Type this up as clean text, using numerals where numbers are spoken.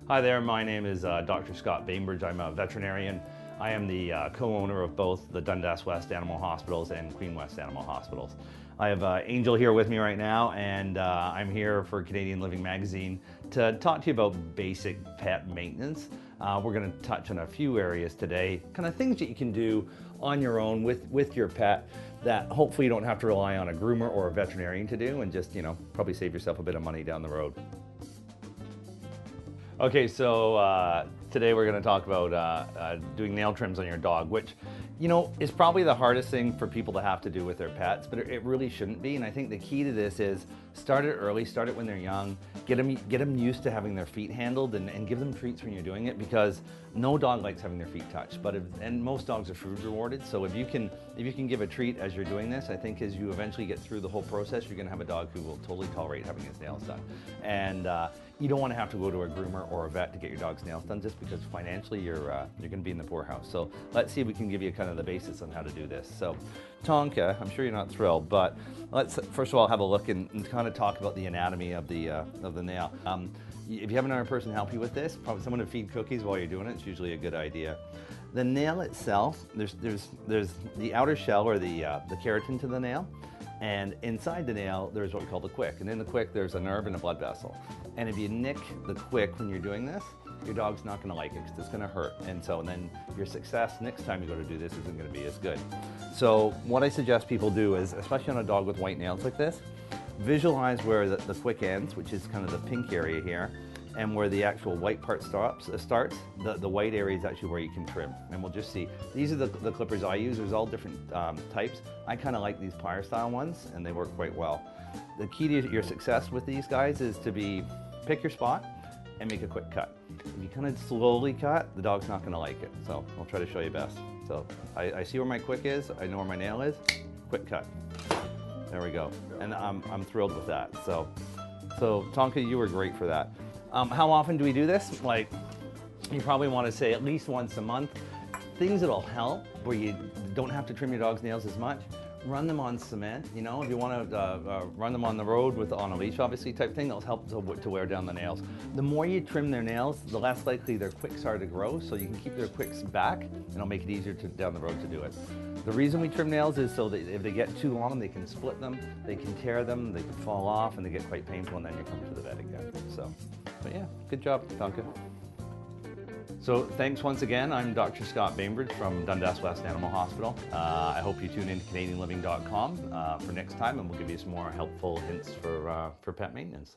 Hi there, my name is Dr. Scott Bainbridge. I'm a veterinarian. I am the co-owner of both the Dundas West Animal Hospitals and Queen West Animal Hospitals. I have Angel here with me right now, and I'm here for Canadian Living Magazine to talk to you about basic pet maintenance. We're going to touch on a few areas today, kind of things that you can do on your own with your pet that hopefully you don't have to rely on a groomer or a veterinarian to do, and just, probably save yourself a bit of money down the road. Okay, so today we're going to talk about doing nail trims on your dog, which, is probably the hardest thing for people to have to do with their pets, but it really shouldn't be. And I think the key to this is start it early, start it when they're young, get them used to having their feet handled, and give them treats when you're doing it, because no dog likes having their feet touched. And most dogs are food rewarded, so if you can give a treat as you're doing this, I think as you eventually get through the whole process, you're going to have a dog who will totally tolerate having his nails done. And you don't want to have to go to a groomer or a vet to get your dog's nails done, just because financially you're going to be in the poorhouse. So let's see if we can give you kind of the basis on how to do this. So Tonka, I'm sure you're not thrilled, but let's first of all have a look and kind of talk about the anatomy of the nail. If you have another person help you with this, probably someone to feed cookies while you're doing it, it's usually a good idea. The nail itself, there's the outer shell, or the keratin to the nail, and inside the nail there's what we call the quick, and in the quick there's a nerve and a blood vessel. And if you nick the quick when you're doing this, your dog's not going to like it, because it's going to hurt, and then your success next time you go to do this isn't going to be as good. So what I suggest people do is, especially on a dog with white nails like this, visualize where the quick ends, which is kind of the pink area here, and where the actual white part starts. The white area is actually where you can trim. And we'll just see. These are the clippers I use. There's all different types. I kind of like these plier style ones, and they work quite well. The key to your success with these guys is to pick your spot and make a quick cut. If you kind of slowly cut, the dog's not going to like it. So I'll try to show you best. So I see where my quick is. I know where my nail is. Quick cut. There we go. And I'm thrilled with that. So Tonka, you were great for that. How often do we do this? Like, you probably want to say at least once a month. Things that'll help, where you don't have to trim your dog's nails as much, run them on cement. If you want to run them on the road on a leash, obviously, type thing, that'll help to wear down the nails. The more you trim their nails, the less likely their quicks are to grow, so you can keep their quicks back, and it'll make it easier down the road to do it. The reason we trim nails is so that if they get too long, they can split them, they can tear them, they can fall off, and they get quite painful, and then you come to the vet again. But yeah, good job, Tonka. So thanks once again. I'm Dr. Scott Bainbridge from Dundas West Animal Hospital. I hope you tune in to CanadianLiving.com for next time, and we'll give you some more helpful hints for pet maintenance.